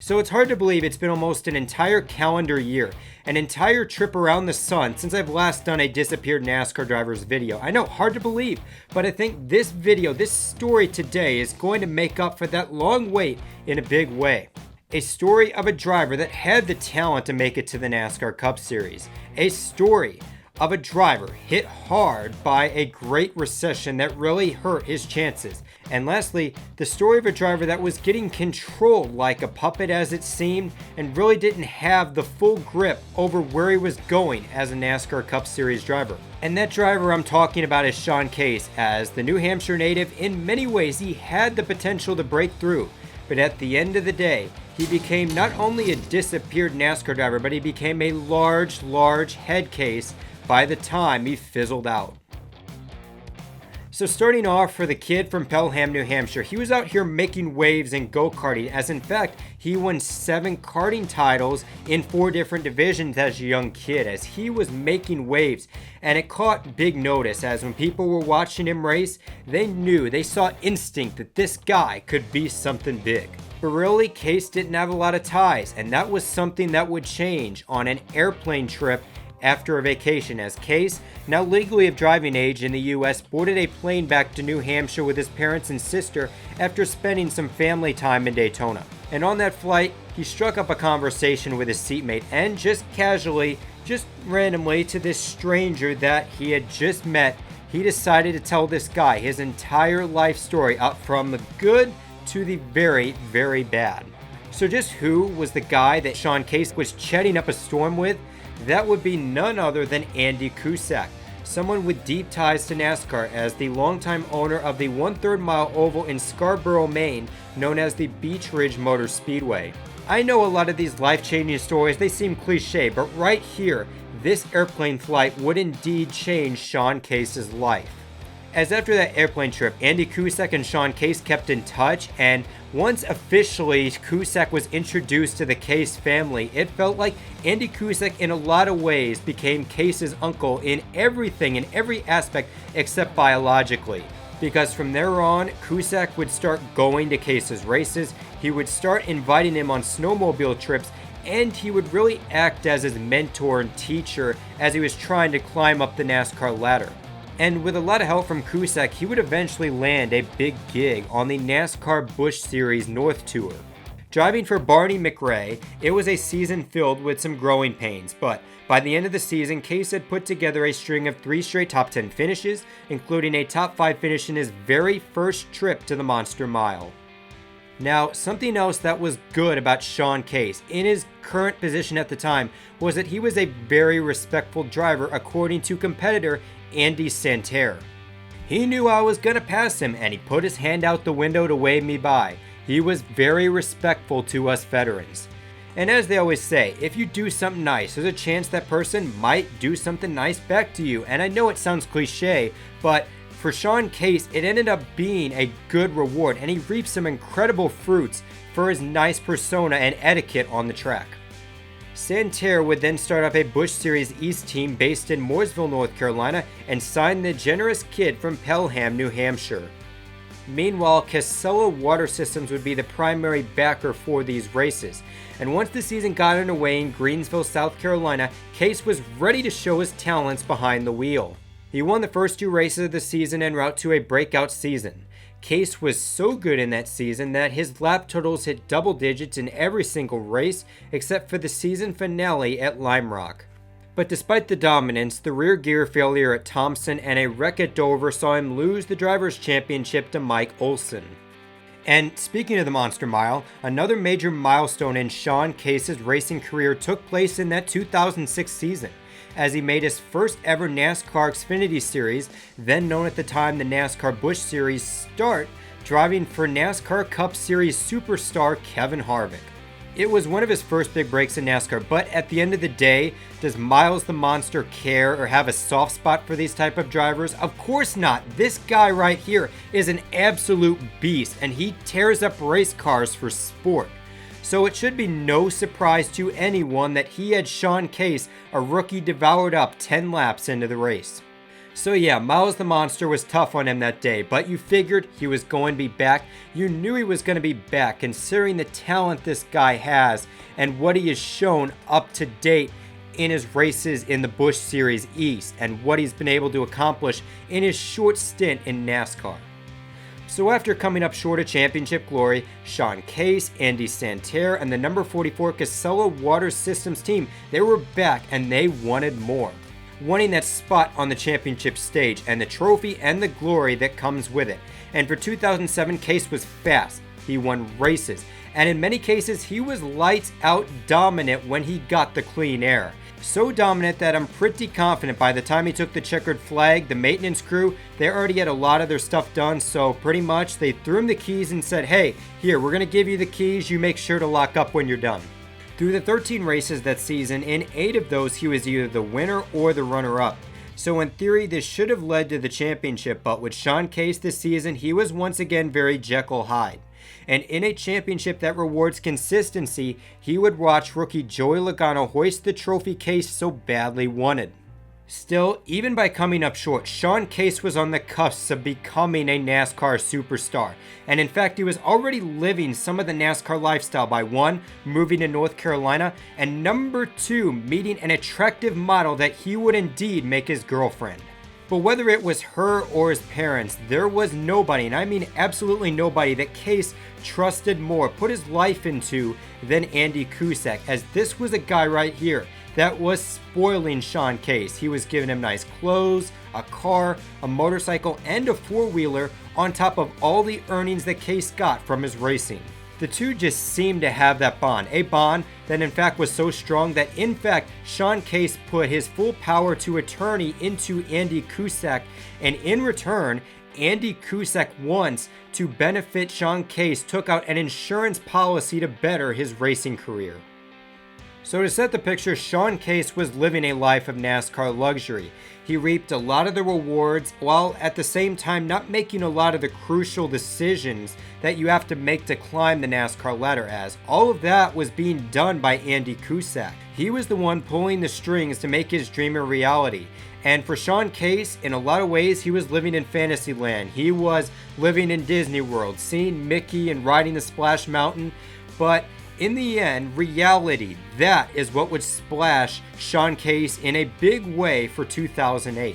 So it's hard to believe it's been almost an entire calendar year, an entire trip around the sun since I've last done a Disappeared NASCAR Drivers video. I know, hard to believe, but I think this video, this story today is going to make up for that long wait in a big way. A story of a driver that had the talent to make it to the NASCAR Cup Series. A story of a driver hit hard by a great recession that really hurt his chances. And lastly, the story of a driver that was getting controlled like a puppet as it seemed and really didn't have the full grip over where he was going as a NASCAR Cup Series driver. And that driver I'm talking about is Head-Caisse. As the New Hampshire native, in many ways he had the potential to break through. But at the end of the day, he became not only a disappeared NASCAR driver, but he became a large head-case by the time he fizzled out. So starting off for the kid from Pelham, New Hampshire, he was out here making waves in go-karting, as in fact, he won 7 karting titles in 4 different divisions as a young kid, as he was making waves. And it caught big notice, as when people were watching him race, they saw instinct that this guy could be something big. But really, Case didn't have a lot of ties, and that was something that would change on an airplane trip after a vacation, as Case, now legally of driving age in the US, boarded a plane back to New Hampshire with his parents and sister after spending some family time in Daytona. And on that flight, he struck up a conversation with his seatmate and just casually, just randomly to this stranger that he had just met, he decided to tell this guy his entire life story up from the good to the very, very bad. So just who was the guy that Head-Caisse was chatting up a storm with? That would be none other than Andy Cusack, someone with deep ties to NASCAR as the longtime owner of the 1/3 mile oval in Scarborough, Maine, known as the Beach Ridge Motor Speedway. I know a lot of these life-changing stories, they seem cliche, but right here, this airplane flight would indeed change Head-Caisse's life. As after that airplane trip, Andy Cusack and Head-Caisse kept in touch, and once officially Cusack was introduced to the Case family, it felt like Andy Cusack in a lot of ways became Case's uncle in everything, in every aspect except biologically. Because from there on, Cusack would start going to Case's races, he would start inviting him on snowmobile trips, and he would really act as his mentor and teacher as he was trying to climb up the NASCAR ladder. And with a lot of help from Cusack, he would eventually land a big gig on the NASCAR Busch Series North Tour. Driving for Barney McRae, it was a season filled with some growing pains, but by the end of the season, Case had put together a string of 3 straight top 10 finishes, including a top 5 finish in his very first trip to the Monster Mile. Now, something else that was good about Head-Caisse in his current position at the time was that he was a very respectful driver according to competitor Andy Santerre. He knew I was gonna pass him and he put his hand out the window to wave me by. He was very respectful to us veterans. And as they always say, if you do something nice, there's a chance that person might do something nice back to you. And I know it sounds cliche, but for Head-Caisse, it ended up being a good reward, and he reaped some incredible fruits for his nice persona and etiquette on the track. Santerre would then start up a Busch Series East team based in Mooresville, North Carolina, and sign the generous kid from Pelham, New Hampshire. Meanwhile, Casella Water Systems would be the primary backer for these races. And once the season got underway in Greensville, South Carolina, Case was ready to show his talents behind the wheel. He won the first 2 races of the season en route to a breakout season. Case was so good in that season that his lap totals hit double digits in every single race except for the season finale at Lime Rock. But despite the dominance, the rear gear failure at Thompson and a wreck at Dover saw him lose the Drivers' Championship to Mike Olson. And speaking of the Monster Mile, another major milestone in Head-Caisse's racing career took place in that 2006 season, as he made his first ever NASCAR XFINITY Series, then known at the time the NASCAR Busch Series, start driving for NASCAR Cup Series superstar Kevin Harvick. It was one of his first big breaks in NASCAR, but at the end of the day, does Miles the Monster care or have a soft spot for these type of drivers? Of course not. This guy right here is an absolute beast, and he tears up race cars for sport. So it should be no surprise to anyone that he had Head-Caisse, a rookie, devoured up 10 laps into the race. So yeah, Miles the Monster was tough on him that day, but you figured he was going to be back. You knew he was going to be back, considering the talent this guy has and what he has shown up to date in his races in the Busch Series East and what he's been able to accomplish in his short stint in NASCAR. So after coming up short of championship glory, Sean Case, Andy Santerre, and the number 44 Casella Water Systems team, they were back and they wanted more. Wanting that spot on the championship stage and the trophy and the glory that comes with it. And for 2007, Case was fast. He won races. And in many cases, he was lights out dominant when he got the clean air. So dominant that I'm pretty confident by the time he took the checkered flag, the maintenance crew, they already had a lot of their stuff done. So pretty much they threw him the keys and said, hey, here, we're going to give you the keys. You make sure to lock up when you're done. Through the 13 races that season, in 8 of those, he was either the winner or the runner-up. So in theory, this should have led to the championship, but with Sean Case this season, he was once again very Jekyll Hyde. And in a championship that rewards consistency, he would watch rookie Joey Logano hoist the trophy Case so badly wanted. Still, even by coming up short, Sean Case was on the cusp of becoming a NASCAR superstar. And in fact, he was already living some of the NASCAR lifestyle by 1, moving to North Carolina, and number 2, meeting an attractive model that he would indeed make his girlfriend. But whether it was her or his parents, there was nobody, and I mean absolutely nobody, that Case trusted more, put his life into than Andy Cusack, as this was a guy right here that was spoiling Sean Case. He was giving him nice clothes, a car, a motorcycle, and a four-wheeler on top of all the earnings that Case got from his racing. The two just seemed to have that bond, a bond that in fact was so strong that in fact Sean Case put his full power to attorney into Andy Cusack, and in return, Andy Cusack, wants to benefit Sean Case, took out an insurance policy to better his racing career. So to set the picture, Sean Case was living a life of NASCAR luxury. He reaped a lot of the rewards while at the same time not making a lot of the crucial decisions that you have to make to climb the NASCAR ladder, as all of that was being done by Andy Cusack. He was the one pulling the strings to make his dream a reality. And for Sean Case, in a lot of ways, he was living in Fantasyland. He was living in Disney World, seeing Mickey and riding the Splash Mountain, but in the end, reality, that is what would splash Sean Case in a big way for 2008.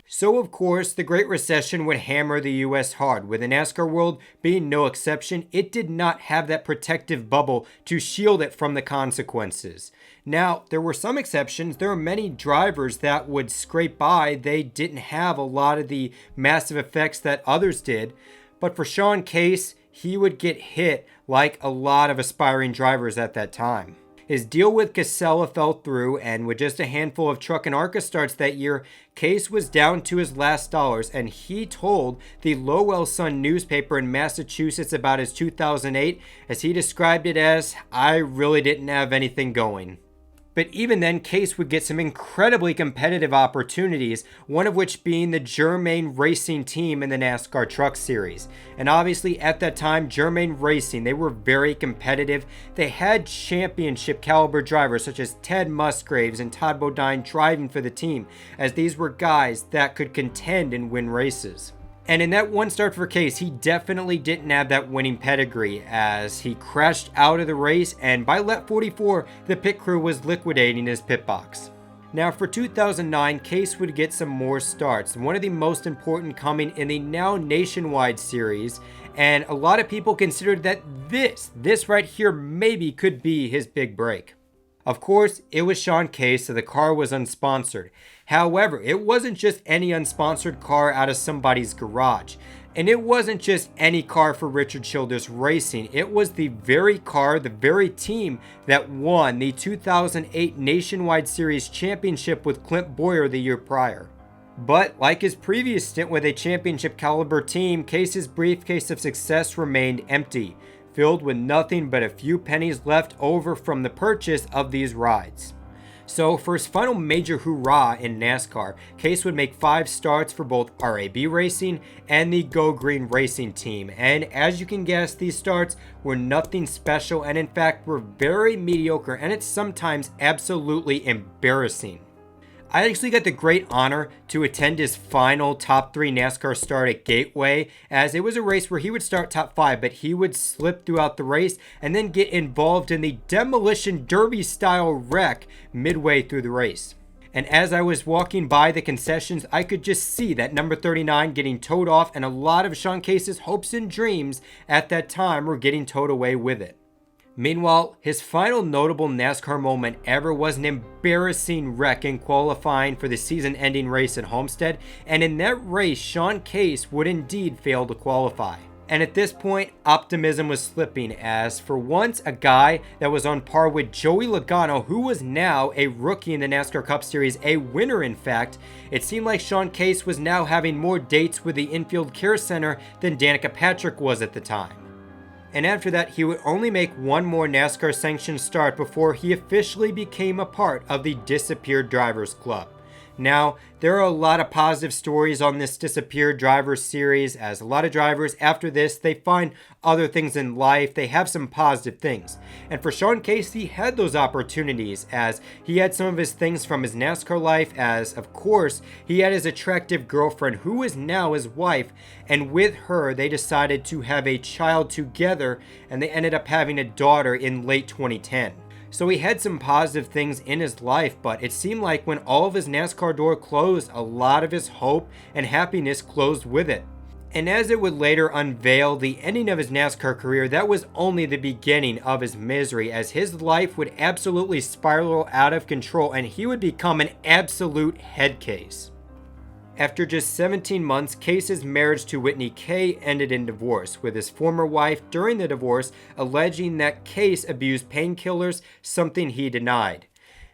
So of course, the Great Recession would hammer the US hard. With the NASCAR world being no exception, it did not have that protective bubble to shield it from the consequences. Now, there were some exceptions. There were many drivers that would scrape by. They didn't have a lot of the massive effects that others did. But for Sean Case, he would get hit like a lot of aspiring drivers at that time. His deal with Casella fell through, and with just a handful of truck and ARCA starts that year, Case was down to his last dollars, and he told the Lowell Sun newspaper in Massachusetts about his 2008, as he described it as, "I really didn't have anything going." But even then, Case would get some incredibly competitive opportunities, one of which being the Germain Racing team in the NASCAR Truck Series. And obviously at that time, Germain Racing, they were very competitive. They had championship caliber drivers such as Ted Musgraves and Todd Bodine driving for the team, as these were guys that could contend and win races. And in that one start for Case, he definitely didn't have that winning pedigree, as he crashed out of the race, and by lap 44, the pit crew was liquidating his pit box. Now for 2009, Case would get some more starts, one of the most important coming in the now nationwide series, and a lot of people considered that this right here maybe could be his big break. Of course, it was Sean Case, so the car was unsponsored. However, it wasn't just any unsponsored car out of somebody's garage. And it wasn't just any car for Richard Childress Racing. It was the very car, the very team that won the 2008 Nationwide Series Championship with Clint Bowyer the year prior. But like his previous stint with a championship caliber team, Case's briefcase of success remained empty, filled with nothing but a few pennies left over from the purchase of these rides. So for his final major hurrah in NASCAR, Case would make 5 starts for both RAB Racing and the Go Green Racing team. And as you can guess, these starts were nothing special, and in fact were very mediocre, and it's sometimes absolutely embarrassing. I actually got the great honor to attend his final top 3 NASCAR start at Gateway, as it was a race where he would start top 5, but he would slip throughout the race and then get involved in the demolition derby style wreck midway through the race. And as I was walking by the concessions, I could just see that number 39 getting towed off, and a lot of Sean Case's hopes and dreams at that time were getting towed away with it. Meanwhile, his final notable NASCAR moment ever was an embarrassing wreck in qualifying for the season-ending race at Homestead, and in that race, Sean Case would indeed fail to qualify. And at this point, optimism was slipping, as for once, a guy that was on par with Joey Logano, who was now a rookie in the NASCAR Cup Series, a winner in fact, it seemed like Sean Case was now having more dates with the Infield Care Center than Danica Patrick was at the time. And after that, he would only make one more NASCAR sanctioned start before he officially became a part of the Disappeared Drivers Club. Now, there are a lot of positive stories on this Disappeared Drivers series, as a lot of drivers, after this, they find other things in life, they have some positive things. And for Sean Case, he had those opportunities, as he had some of his things from his NASCAR life, as, of course, he had his attractive girlfriend, who is now his wife, and with her, they decided to have a child together, and they ended up having a daughter in late 2010. So he had some positive things in his life, but it seemed like when all of his NASCAR door closed, a lot of his hope and happiness closed with it. And as it would later unveil the ending of his NASCAR career, that was only the beginning of his misery, as his life would absolutely spiral out of control and he would become an absolute head case. After just 17 months, Case's marriage to Whitney Kay ended in divorce, with his former wife during the divorce alleging that Case abused painkillers, something he denied.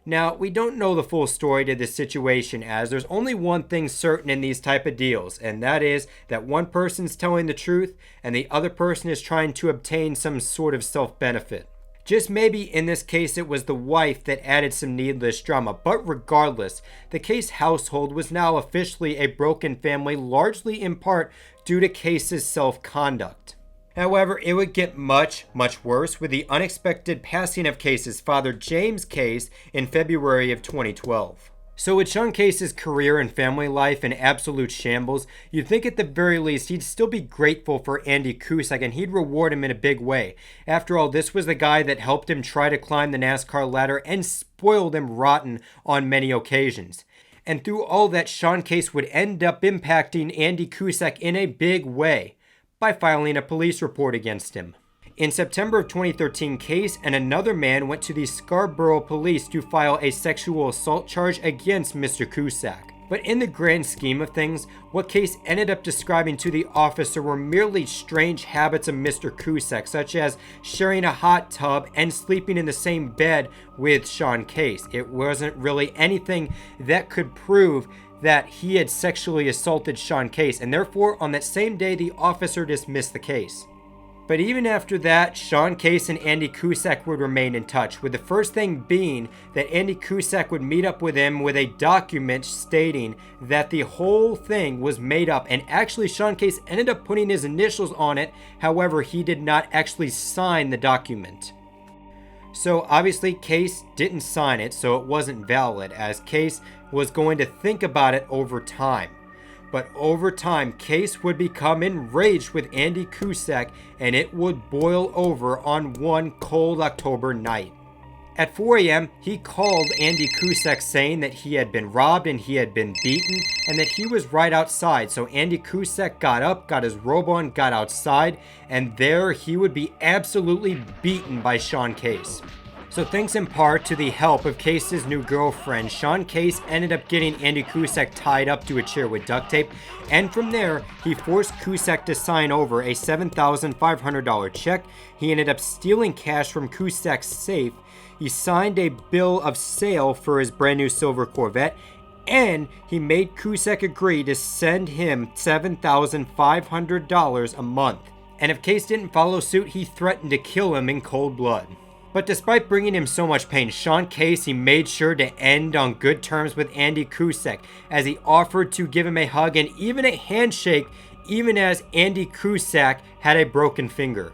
Now, we don't know the full story to this situation, as there's only one thing certain in these type of deals, and that is that one person's telling the truth and the other person is trying to obtain some sort of self-benefit. Just maybe in this case it was the wife that added some needless drama, but regardless, the Case household was now officially a broken family, largely in part due to Case's self-conduct. However, it would get much worse with the unexpected passing of Case's father, James Case, in February of 2012. So with Sean Case's career and family life in absolute shambles, you'd think at the very least he'd still be grateful for Andy Cusack and he'd reward him in a big way. After all, this was the guy that helped him try to climb the NASCAR ladder and spoiled him rotten on many occasions. And through all that, Sean Case would end up impacting Andy Cusack in a big way by filing a police report against him. In September of 2013, Case and another man went to the Scarborough police to file a sexual assault charge against Mr. Cusack. But in the grand scheme of things, what Case ended up describing to the officer were merely strange habits of Mr. Cusack, such as sharing a hot tub and sleeping in the same bed with Sean Case. It wasn't really anything that could prove that he had sexually assaulted Sean Case, and therefore on that same day the officer dismissed the case. But even after that, Sean Case and Andy Cusack would remain in touch, with the first thing being that Andy Cusack would meet up with him with a document stating that the whole thing was made up, and actually Sean Case ended up putting his initials on it, however he did not actually sign the document. So obviously Case didn't sign it, so it wasn't valid, as Case was going to think about it over time. But over time, Case would become enraged with Andy Cusack, and it would boil over on one cold October night. At 4 a.m., he called Andy Cusack saying that he had been robbed and he had been beaten, and that he was right outside. So Andy Cusack got up, got his robe on, got outside, and there he would be absolutely beaten by Sean Case. So thanks in part to the help of Case's new girlfriend, Sean Case ended up getting Andy Cusack tied up to a chair with duct tape, and from there, he forced Cusack to sign over a $7,500 check. He ended up stealing cash from Cusack's safe. He signed a bill of sale for his brand new silver Corvette, and he made Cusack agree to send him $7,500 a month. And if Case didn't follow suit, he threatened to kill him in cold blood. But despite bringing him so much pain, Sean Case, he made sure to end on good terms with Andy Cusack, as he offered to give him a hug and even a handshake, even as Andy Cusack had a broken finger.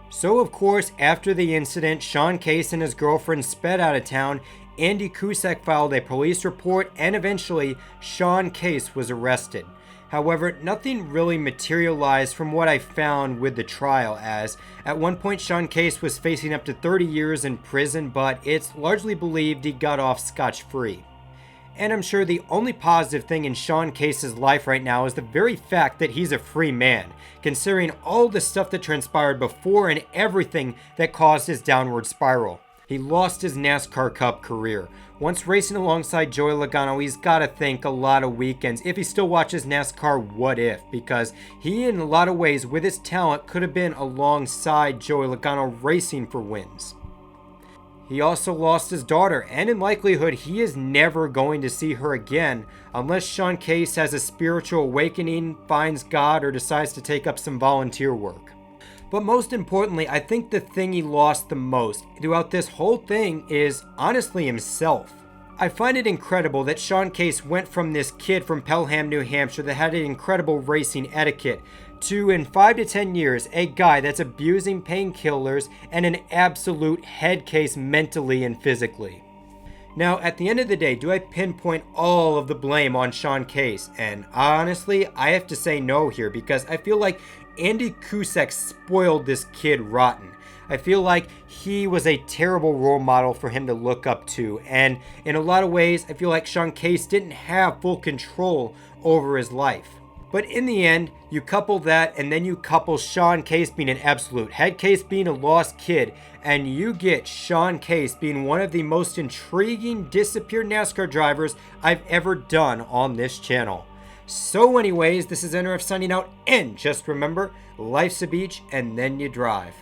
So of course, after the incident, Sean Case and his girlfriend sped out of town. Andy Cusack filed a police report, and eventually Head-Caisse was arrested. However, nothing really materialized from what I found with the trial, as at one point Head-Caisse was facing up to 30 years in prison, but it's largely believed he got off scotch-free. And I'm sure the only positive thing in Head-Caisse's life right now is the very fact that he's a free man, considering all the stuff that transpired before and everything that caused his downward spiral. He lost his NASCAR Cup career. Once racing alongside Joey Logano, he's got to think a lot of weekends if he still watches NASCAR What If, because he, in a lot of ways, with his talent, could have been alongside Joey Logano racing for wins. He also lost his daughter, and in likelihood, he is never going to see her again unless Head-Caisse has a spiritual awakening, finds God, or decides to take up some volunteer work. But most importantly, I think the thing he lost the most throughout this whole thing is honestly himself. I find it incredible that Head-Caisse went from this kid from Pelham, New Hampshire that had an incredible racing etiquette to, in 5 to 10 years, a guy that's abusing painkillers and an absolute head case mentally and physically. Now, at the end of the day, do I pinpoint all of the blame on Head-Caisse? And honestly, I have to say no here, because I feel like Andy Cusack spoiled this kid rotten. I feel like he was a terrible role model for him to look up to, and in a lot of ways, I feel like Head-Caisse didn't have full control over his life. But in the end, you couple that, and then you couple Head-Caisse being an absolute, Head-Caisse being a lost kid, and you get Head-Caisse being one of the most intriguing disappeared NASCAR drivers I've ever done on this channel. So anyways, this is NRF signing out, and just remember, life's a beach and then you drive.